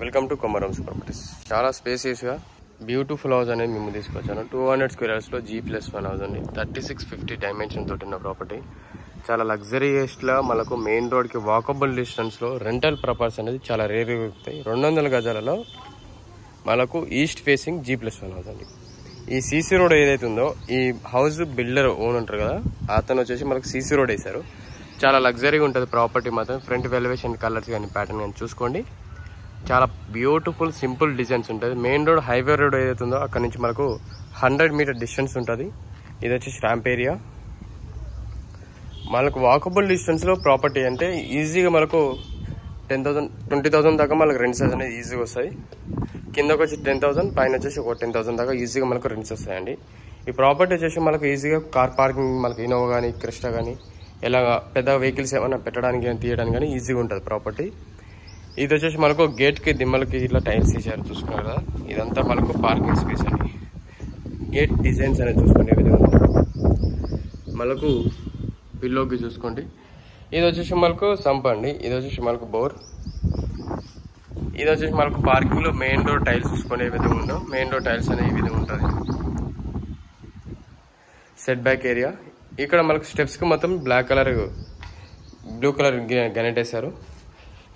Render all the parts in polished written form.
Welcome to కొమరంస్ properties. చాలా స్పేసియస్గా beautiful house అనేది మేము తీసుకొచ్చాను. 200 స్క్వేర్ యార్డ్స్లో G+1 హౌస్ అండి. 3650 డైమెన్షన్ తోటి ఉన్న ప్రాపర్టీ. చాలా లగ్జరీయస్ట్లా మనకు మెయిన్ రోడ్కి వాకబుల్ డిస్టెన్స్లో రెంటల్ ప్రాపర్టీస్ అనేది చాలా రేర్గా దొరుకుతాయి. 200 గజాలలో మనకు ఈస్ట్ ఫేసింగ్ G+1 హౌస్ అండి. ఈ సీసీ రోడ్ ఏదైతే ఉందో ఈ హౌస్ బిల్డర్ ఓన్ ఉంటారు కదా, అతను వచ్చేసి మనకు సీసీ రోడ్ వేశారు. చాలా లగ్జరీగా ఉంటుంది ప్రాపర్టీ మాత్రం. ఫ్రంట్ వెలివేషన్ కలర్స్ కానీ ప్యాటర్న్ కానీ చూసుకోండి. చాలా బ్యూటిఫుల్ సింపుల్ డిజైన్స్ ఉంటుంది. మెయిన్ రోడ్ హైవే రోడ్ ఏదైతే ఉందో అక్కడ నుంచి మనకు 100 మీటర్ డిస్టెన్స్ ఉంటుంది. ఇది వచ్చి స్టాంప్ ఏరియా. మనకు వాకబుల్ డిస్టెన్స్లో ప్రాపర్టీ అంటే ఈజీగా మనకు 10,000 20,000 దాకా మనకు రెంట్స్ అనేది ఈజీగా వస్తాయి. కిందకు వచ్చి 10,000, పైన వచ్చేసి ఒక 10,000 దాకా ఈజీగా మనకు రెంట్స్ వస్తాయండి. ఈ ప్రాపర్టీ వచ్చేసి మనకు ఈజీగా కార్ పార్కింగ్, మనకు ఇనోవా కానీ క్రిస్టా కానీ ఇలా పెద్ద వెహికల్స్ ఏమైనా పెట్టడానికి కానీ తీయడానికి కానీ ఈజీగా ఉంటుంది ప్రాపర్టీ. ఇది వచ్చేసి మనకు గేట్కి దిమ్మలకి ఇట్లా టైల్స్ వేసారు చూసుకున్నారు కదా. ఇదంతా మనకు పార్కింగ్ స్పేస్ అండి. గేట్ డిజైన్స్ అనేది చూసుకునే విధంగా మనకు పిల్లోకి చూసుకోండి. ఇది వచ్చేసి మనకు సంప్ అండి. ఇది వచ్చేసి మనకు బోర్. ఇది వచ్చేసి మనకు పార్కింగ్లో మెయిన్ డోర్ టైల్స్ చూసుకునే విధంగా ఉందో మెయిన్ డోర్ టైల్స్ అనే ఈ విధంగా ఉంటుంది. Set back area. ఇక్కడ మనకు స్టెప్స్కి మొత్తం black colour blue colour granite వేశారు.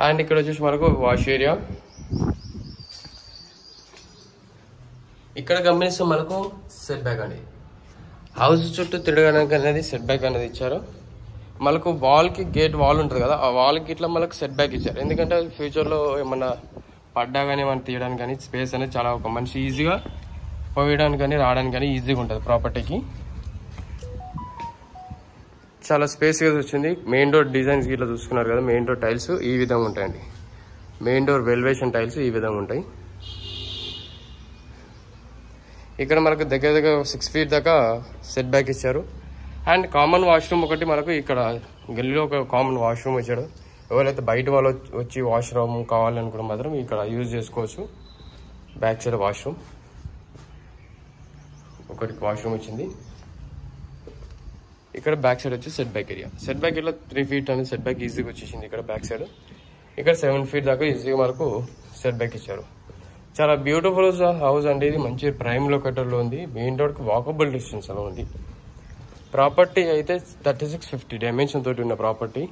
అండ్ ఇక్కడ వచ్చేసి మనకు వాష్ ఏరియా. ఇక్కడ గమనిస్తే మనకు సెట్ బ్యాక్ అండి. హౌస్ చుట్టూ తిరగడానికి అనేది సెట్ బ్యాక్ అనేది ఇచ్చారు. మనకు వాల్కి గేట్ వాల్ ఉంటుంది కదా, ఆ వాల్కి ఇట్లా మనకు సెట్ బ్యాక్ ఇచ్చారు. ఎందుకంటే ఫ్యూచర్లో ఏమన్నా పడ్డా కానీ మనం తీయడానికి కానీ స్పేస్ అనేది చాలా ఒక మనిషి ఈజీగా పోయడానికి కానీ రావడానికి కానీ ఈజీగా ఉంటుంది ప్రాపర్టీకి. చాలా స్పేస్గా వచ్చింది. మెయిన్ డోర్ డిజైన్స్ ఇట్లా చూసుకున్నారు కదా. మెయిన్ డోర్ టైల్స్ ఈ విధంగా ఉంటాయండి. మెయిన్ డోర్ వెల్వేషన్ టైల్స్ ఈ విధంగా ఉంటాయి. ఇక్కడ మనకు దగ్గర దగ్గర 6 ఫీట్ దాకా సెట్ బ్యాక్ ఇచ్చారు. అండ్ కామన్ వాష్రూమ్ ఒకటి మనకు ఇక్కడ గల్లీలో ఒక కామన్ వాష్రూమ్ ఇచ్చాడు. ఎవరైతే బయట వాళ్ళు వచ్చి వాష్రూమ్ కావాలనుకుంటే మాత్రం ఇక్కడ యూజ్ చేసుకోవచ్చు. బ్యాక్ సైడ్ వాష్రూమ్ ఒకటి వాష్రూమ్ వచ్చింది. ఇక్కడ బ్యాక్ సైడ్ వచ్చి set back area. Set back ఇట్లా 3 ఫీట్ అనేది సెట్ బ్యాక్ ఈజీగా వచ్చేసింది ఇక్కడ బ్యాక్ సైడ్. ఇక్కడ 7 ఫీట్ దాకా ఈజీగా మనకు సెట్ బ్యాక్ ఇచ్చారు. చాలా బ్యూటిఫుల్ హౌస్ అండి. ఇది మంచి ప్రైమ్ లొకేటర్లో ఉంది. మెయిన్ రోడ్కి వాకబుల్ డిస్టెన్స్ అలా ఉంది. ప్రాపర్టీ అయితే 3650 డైమెన్షన్ తోటి ఉన్న ప్రాపర్టీ.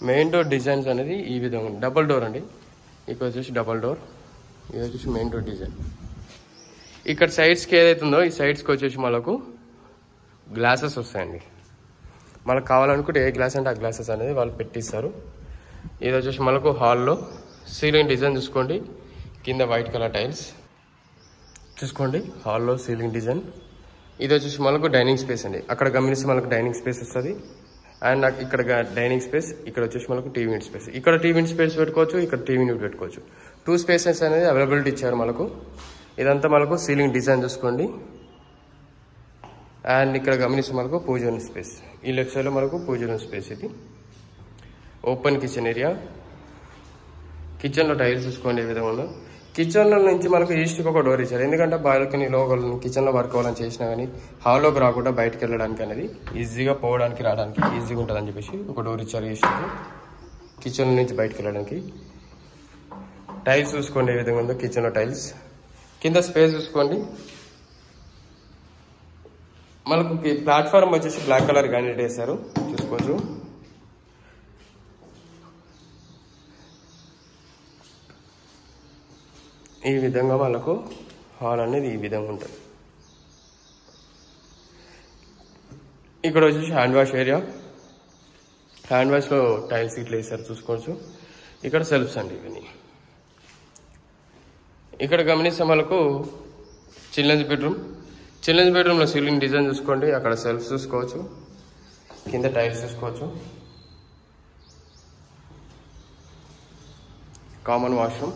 మెయిన్ డోర్ డిజైన్స్ అనేది ఈ విధంగా ఉంది. డబల్ డోర్ అండి. ఇక్కడ వచ్చేసి డబల్ డోర్. ఇది వచ్చేసి మెయిన్ డోర్ డిజైన్. ఇక్కడ సైడ్స్కి ఏదైతే ఉందో ఈ సైడ్స్కి వచ్చేసి మనకు గ్లాసెస్ వస్తాయండి. మనకు కావాలనుకుంటే ఏ గ్లాస్ అంటే ఆ గ్లాసెస్ అనేది వాళ్ళు పెట్టిస్తారు. ఇది వచ్చేసి మనకు హాల్లో సీలింగ్ డిజైన్ చూసుకోండి. కింద వైట్ కలర్ టైల్స్ చూసుకోండి. హాల్లో సీలింగ్ డిజైన్. ఇది వచ్చేసి మనకు డైనింగ్ స్పేస్ అండి. అక్కడ గమనిస్తే మనకు డైనింగ్ స్పేస్ వస్తుంది. అండ్ ఇక్కడ డైనింగ్ స్పేస్. ఇక్కడ వచ్చేసి మనకు టీవీ యూనిట్ స్పేస్. ఇక్కడ టీవీ యూనిట్ స్పేస్ పెట్టుకోవచ్చు, ఇక్కడ టీవీ యూనిట్ పెట్టుకోవచ్చు. 2 స్పేసెస్ అనేది అవైలబిలిటీ ఇచ్చారు మనకు. ఇదంతా మనకు సీలింగ్ డిజైన్ చూసుకోండి. అండ్ ఇక్కడ గమనిస్తే మనకు పూజ రూమ్ స్పేస్. ఈ లెఫ్ట్ సైడ్లో మనకు పూజ రూమ్ స్పేస్. ఇది ఓపెన్ కిచెన్ ఏరియా. కిచెన్లో టైల్స్ చూసుకోండి ఏ విధంగా ఉందో. కిచెన్లో నుంచి మనకు ఈస్ట్కి ఒక డోర్ ఇచ్చారు. ఎందుకంటే బాల్కనీలో కిచెన్లో వర్క్ అవ్వాలని చేసినా కానీ హాల్లోకి రాకుండా బయటకు వెళ్ళడానికి అనేది ఈజీగా పోవడానికి రావడానికి ఈజీగా ఉంటుందని చెప్పేసి ఒక డోర్ ఇచ్చారు ఈస్ట్కి, కిచెన్ నుంచి బయటకు వెళ్ళడానికి. టైల్స్ చూసుకోండి ఏ విధంగా ఉందో కిచెన్లో టైల్స్. కింద స్పేస్ చూసుకోండి. మనకు ప్లాట్ఫామ్ వచ్చేసి బ్లాక్ కలర్ గ్రానైట్ వేశారు చూసుకోవచ్చు. ఈ విధంగా మనకు హాల్ అనేది ఈ విధంగా ఉంటుంది. ఇక్కడ వచ్చేసి హ్యాండ్ వాష్ ఏరియా. హ్యాండ్ వాష్లో టైల్స్ ఇట్లా వేసారు చూసుకోవచ్చు. ఇక్కడ సెల్ఫ్స్ అండి ఇవన్నీ. ఇక్కడ గమనిస్తే మనకు చిల్డ్రన్స్ బెడ్రూమ్. చిల్డ్రన్స్ బెడ్రూమ్లో సీలింగ్ డిజైన్ చూసుకోండి. అక్కడ సెల్ఫ్స్ చూసుకోవచ్చు. కింద టైల్స్ చూసుకోవచ్చు. Common washroom.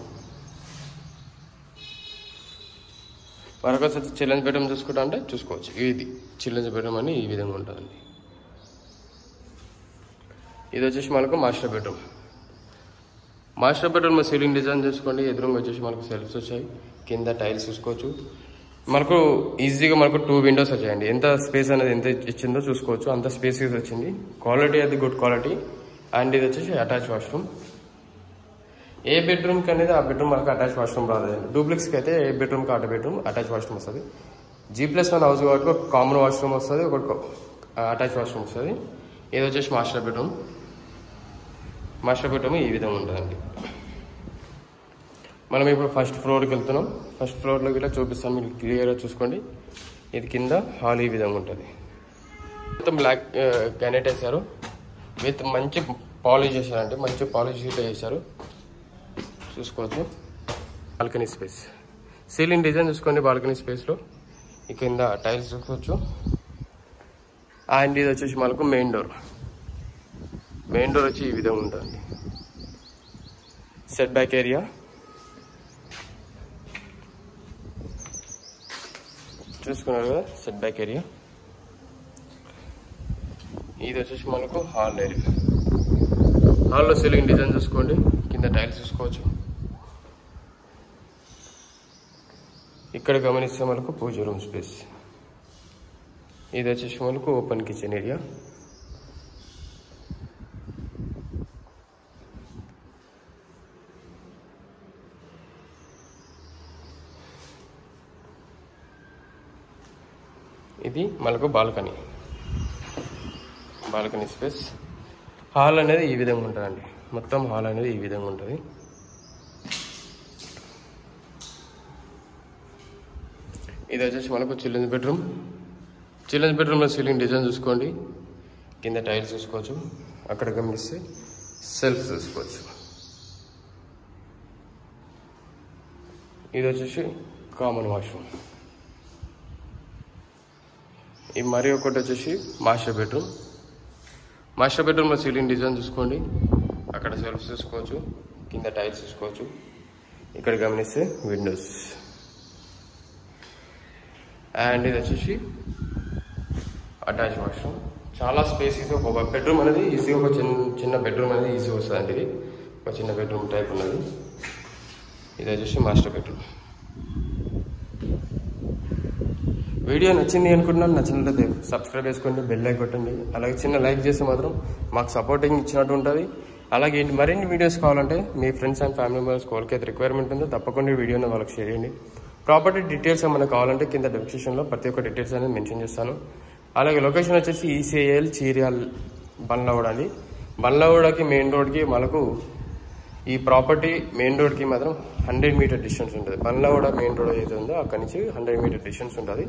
మరొక చిల్డ్రన్స్ బెడ్రూమ్ చూసుకుంటా అంటే చూసుకోవచ్చు. ఇది చిల్డ్రన్స్ బెడ్రూమ్ అని ఈ విధంగా ఉంటుందండి. ఇది వచ్చేసి మనకు master bedroom. Master bedroom ceiling design చూసుకోండి. ఎదురుగా వచ్చేసి మనకు సెల్ఫ్స్ వచ్చాయి. కింద టైల్స్ చూసుకోవచ్చు. మనకు ఈజీగా మనకు 2 విండోస్ వచ్చాయండి. ఎంత స్పేస్ అనేది ఎంత ఇచ్చిందో చూసుకోవచ్చు. అంత స్పేస్ వచ్చింది. క్వాలిటీ అది గుడ్ క్వాలిటీ. అండ్ ఇది వచ్చేసి అటాచ్ వాష్రూమ్. ఏ బెడ్రూమ్కి అనేది ఆ బెడ్రూమ్ మనకు అటాచ్ వాష్రూమ్ రాలేదండి. డూప్లెక్స్కి అయితే ఏ బెడ్రూమ్కి ఆ బెడ్రూమ్ అటాచ్ వాష్రూమ్ వస్తుంది. G+1 హౌస్ కాబట్టి ఒక కామన్ వాష్రూమ్ వస్తుంది, ఒక అటాచ్ వాష్రూమ్ వస్తుంది. ఇది వచ్చేసి మాస్టర్ బెడ్రూమ్. మాస్టర్ బెడ్రూమ్ ఈ విధంగా ఉంటుందండి. మనం ఇప్పుడు ఫస్ట్ ఫ్లోర్కి వెళ్తున్నాం. ఫస్ట్ ఫ్లోర్లో ఇలా చూపిస్తాను, మీరు క్లియర్గా చూసుకోండి. ఇది కింద హాల్ ఈ విధంగా ఉంటుంది. మొత్తం బ్లాక్ గ్రానైట్ వేశారు, విత్ మంచి పాలిష్ చేశారంటే మంచి పాలిష్ షీట్ వేశారు, చూసుకోవచ్చు. బాల్కనీ స్పేస్, సీలింగ్ డిజైన్ చూసుకోండి. బాల్కనీ స్పేస్లో ఈ కింద టైల్స్ చూసుకోవచ్చు. అండ్ ఇది వచ్చేసి మనకు మెయిన్ డోర్. మెయిన్ డోర్ వచ్చి ఈ విధంగా ఉంటుంది. సెట్ బ్యాక్ ఏరియా చూసుకున్నారు కదా, సెట్ బ్యాక్ ఏరియా. ఇది వచ్చేసి మనకు హాల్ ఏరియా. హాల్లో సీలింగ్ డిజైన్ చూసుకోండి, కింద టైల్స్ చూసుకోవచ్చు. ఇక్కడ గమనిస్తే మనకు పూజ రూమ్ స్పేస్. ఇది వచ్చేసి మనకు ఓపెన్ కిచెన్ ఏరియా. ఇది మనకు బాల్కనీ స్పేస్. హాల్ అనేది ఈ విధంగా ఉంటుందండి. మొత్తం హాల్ అనేది ఈ విధంగా ఉంటుంది. ఇది వచ్చేసి మనకు చిల్డ్రన్స్ బెడ్రూమ్. చిల్డ్రన్స్ బెడ్రూమ్లో సీలింగ్ డిజైన్ చూసుకోండి, కింద టైల్స్ చూసుకోవచ్చు. అక్కడ గమనిస్తే సెల్ఫ్ చూసుకోవచ్చు. ఇది వచ్చేసి కామన్ వాష్రూమ్. ఈ మరి ఒకటి వచ్చేసి మాస్టర్ బెడ్రూమ్. మాస్టర్ బెడ్రూమ్లో సీలింగ్ డిజైన్ చూసుకోండి, అక్కడ సెల్ఫ్ చూసుకోవచ్చు, కింద టైల్స్ చూసుకోవచ్చు. ఇక్కడ గమనిస్తే విండోస్. అండ్ ఇది వచ్చేసి అటాచ్ వాష్రూమ్. చాలా స్పేస్. ఒక బెడ్రూమ్ అనేది ఈజీగా ఒక చిన్న బెడ్రూమ్ అనేది ఈజీగా వస్తుంది అండి. ఇది ఒక చిన్న బెడ్రూమ్ టైప్ ఉన్నది. ఇది వచ్చేసి మాస్టర్ బెడ్రూమ్. వీడియో నచ్చింది అనుకుంటున్నాను. నచ్చినట్లయితే సబ్స్క్రైబ్ చేసుకోండి, బెల్ లైక్ కొట్టండి. అలాగే చిన్న లైక్ చేస్తే మాత్రం మాకు సపోర్టింగ్ ఇచ్చినట్టు ఉంటుంది. అలాగే మరిన్ని వీడియోస్ కావాలంటే మీ ఫ్రెండ్స్ అండ్ ఫ్యామిలీ మెంబర్స్ కోరికైతే రిక్వైర్మెంట్ ఉందో తప్పకుండా ఈ వీడియోని వాళ్ళకి షేర్ చేయండి. ప్రాపర్టీ డీటెయిల్స్ ఏమైనా కావాలంటే కింద డిస్క్రిప్షన్లో ప్రతి ఒక్క డీటెయిల్స్ అనేది మెన్షన్ చేస్తాను. అలాగే లొకేషన్ వచ్చేసి ఈసీఐఎల్ చీర్యాల్ బండ్లగూడ అండి. బండ్లగూడకి మెయిన్ రోడ్కి మనకు ఈ ప్రాపర్టీ మెయిన్ రోడ్కి మాత్రం 100 మీటర్ డిస్టెన్స్ ఉంటుంది. బండ్లగూడ మెయిన్ రోడ్ ఏదైతే ఉందో అక్కడి నుంచి 100 మీటర్ డిస్టెన్స్ ఉంటుంది.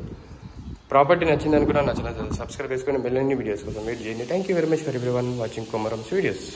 ప్రాపర్టీ నచ్చిందని కూడా నచ్చినట్లయితే సబ్స్క్రైబ్ చేసుకొని బెల్ అన్ని వీడియోస్ కోసం వెయిట్ చేయండి. Thank you very much for everyone watching Komaram's videos.